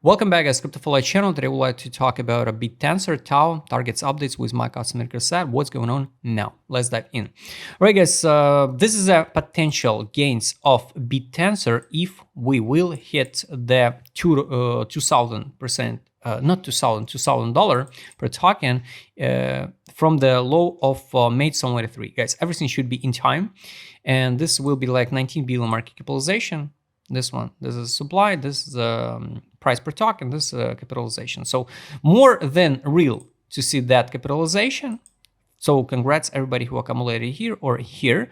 Welcome back, guys. CryptoFollow channel. Today we'd like to talk about a Bittensor TAO targets updates with my customer set. What's going on now? Let's dive in. All right, guys. This is a potential gains of Bittensor if we will hit the 2,000%, not $2,000 per token from the low of May 2023. Guys, everything should be in time, and this will be like 19 billion market capitalization. This is supply, this is price per token, this is capitalization. So more than real to see that capitalization. So congrats everybody who accumulated here or here.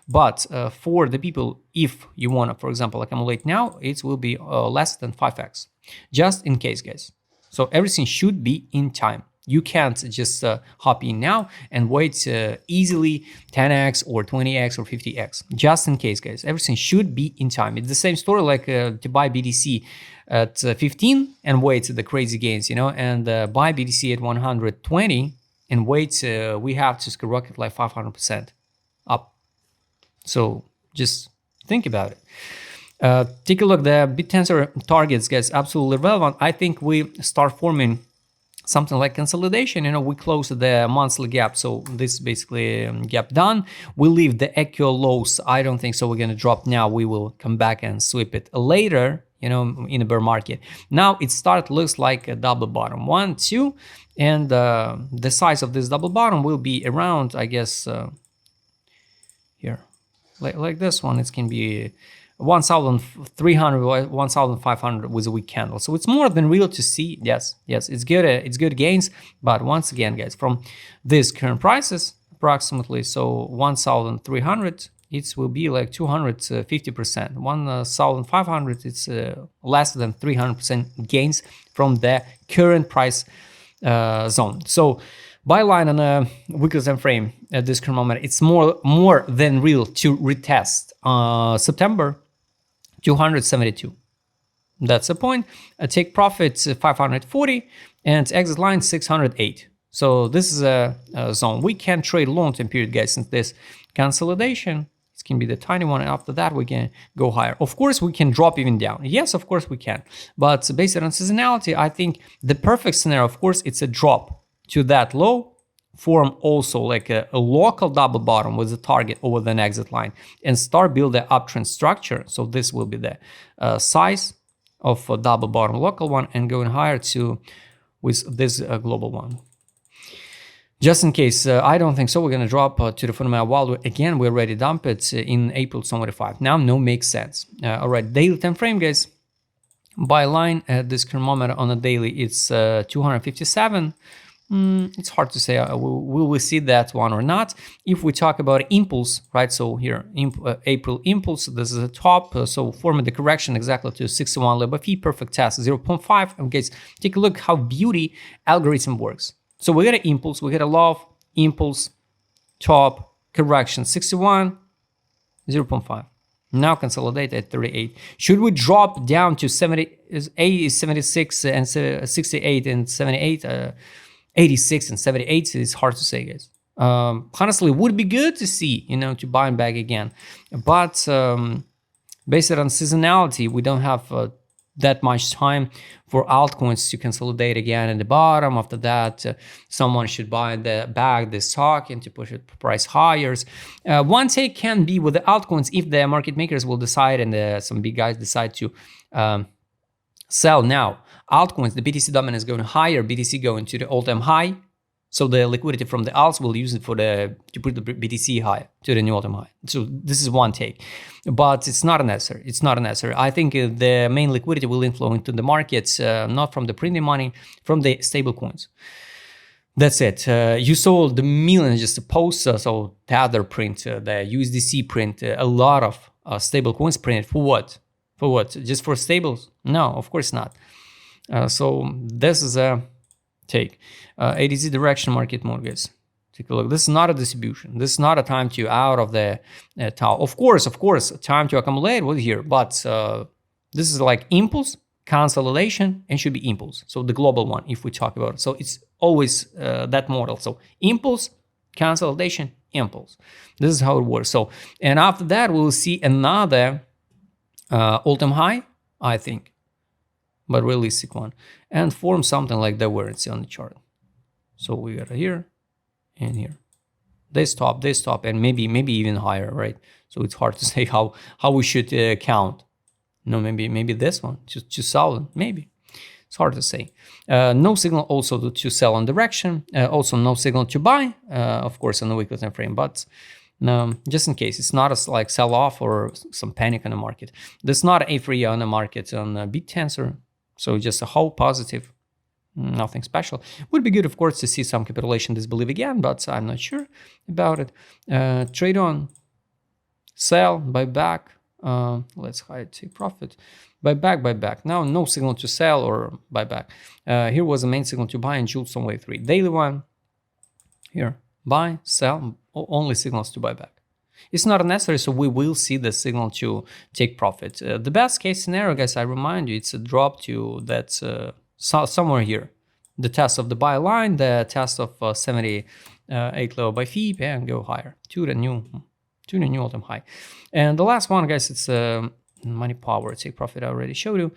But for the people, if you want to, for example, accumulate now, it will be less than 5x, just in case, guys. So everything should be in time. You can't just hop in now and wait easily 10x or 20x or 50x, just in case, guys. Everything should be in time. It's the same story like to buy BTC at 15 and wait the crazy gains, you know, and buy BTC at 120 and wait, we have to skyrocket like 500% up. So just think about it. Take a look, the Bittensor targets, guys, absolutely relevant. I think we start forming something like consolidation. You know, we close the monthly gap, so this basically gap done. We leave the equal lows. I don't think so we're gonna drop now. We will come back and sweep it later, you know, in a bear market. Now it looks like a double bottom, 1 2, and the size of this double bottom will be around, I guess, here like this one. It can be 1,300, 1,500 with a weak candle. So it's more than real to see. Yes, it's good. It's good gains. But once again, guys, from these current prices, approximately, so 1,300, it will be like 250%. 1,500, it's less than 300% gains from the current price zone. So buy line on a weekly time frame at this current moment, it's more than real to retest September 272. That's the point. Take profits 540 and exit line 608. So this is a zone. We can trade long-term period, guys, since this consolidation. It can be the tiny one. After that, we can go higher. Of course, we can drop even down. Yes, of course we can. But based on seasonality, I think the perfect scenario, of course, it's a drop to that low, form also like a local double bottom with a target over the exit line and start build the uptrend structure. So this will be the size of a double bottom local one and going higher to with this global one. Just in case, I don't think so. We're going to drop to the fundamental value. Again, we already dumped it in April 2025. Now, no makes sense. All right, daily time frame, guys. Buy line at this current moment on a daily, it's 257. It's hard to say, will we see that one or not? If we talk about Impulse, right? So here, April Impulse, this is the top. So forming the correction exactly to 61 level fee, perfect test, 0.5. And guys, take a look how beauty algorithm works. So we get an Impulse, we get a love, Impulse, top, correction, 61, 0.5. Now consolidate at 38. Should we drop down to 76 and 68 and 78? 86 and 78, it's hard to say, guys. Honestly, would be good to see, you know, to buy back again. But based on seasonality, we don't have that much time for altcoins to consolidate again in the bottom. After that, someone should buy back this stock and to push it price higher. One take can be with the altcoins if the market makers will decide and some big guys decide to sell now. Altcoins, the BTC dominance going higher, BTC going to the all-time high. So the liquidity from the alts will use it for to put the BTC high to the new all-time high. So this is one take, but it's not an answer. It's not an answer. I think the main liquidity will inflow into the markets, not from the printing money, from the stablecoins. That's it. You saw the millions just posts. So Tether print, the USDC print, a lot of stablecoins printed. For what? For what? Just for stables? No, of course not. So this is a take. ADZ direction market mortgage. Take a look. This is not a distribution. This is not a time to out of the TAO. Of course, time to accumulate was here. But this is like Impulse, consolidation, and should be Impulse. So the global one, if we talk about it. So it's always that model. So Impulse, consolidation, Impulse. This is how it works. So, and after that, we'll see another all-time high, I think. but realistic one, and form something like divergence on the chart. So we got here and here. They stop, and maybe even higher, right? So it's hard to say how we should count. No, maybe this one, just 2,000, maybe. It's hard to say. No signal also to sell on direction. Also no signal to buy, of course, on the weekly time frame. But just in case, it's not a like sell off or some panic on the market. There's not a free on the market on Bittensor. So just a whole positive, nothing special. Would be good, of course, to see some capitulation disbelief again, but I'm not sure about it. Trade on, sell, buy back. Let's hide take profit. Buy back. Now no signal to sell or buy back. Here was the main signal to buy in Jules on wave 3. Daily one. Here, buy, sell, only signals to buy back. It's not necessary, so we will see the signal to take profit. The best case scenario, guys, I remind you, it's a drop to that somewhere here. The test of the buy line, the test of 78 low by FIB, and go higher to the new all-time high. And the last one, guys, it's money power. Take profit I already showed you.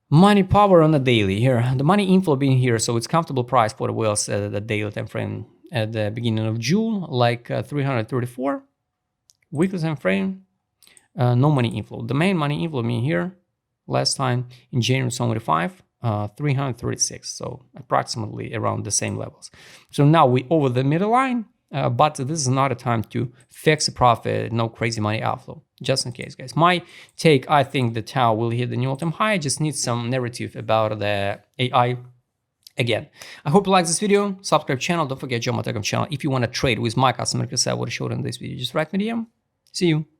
Money power on the daily here. The money inflow being here, so it's comfortable price for the whales at the daily time frame at the beginning of June, like 334. Weekly time frame, no money inflow. The main money inflow being here last time in January 25, 336. So approximately around the same levels. So now we over the middle line. But this is not a time to fix a profit, no crazy money outflow, just in case, guys. My take, I think the TAO will hit the new all-time high. I just need some narrative about the AI again. I hope you like this video. Subscribe channel. Don't forget join my Telegram channel. If you want to trade with my customer, because I would have showed in this video, just write me DM. See you.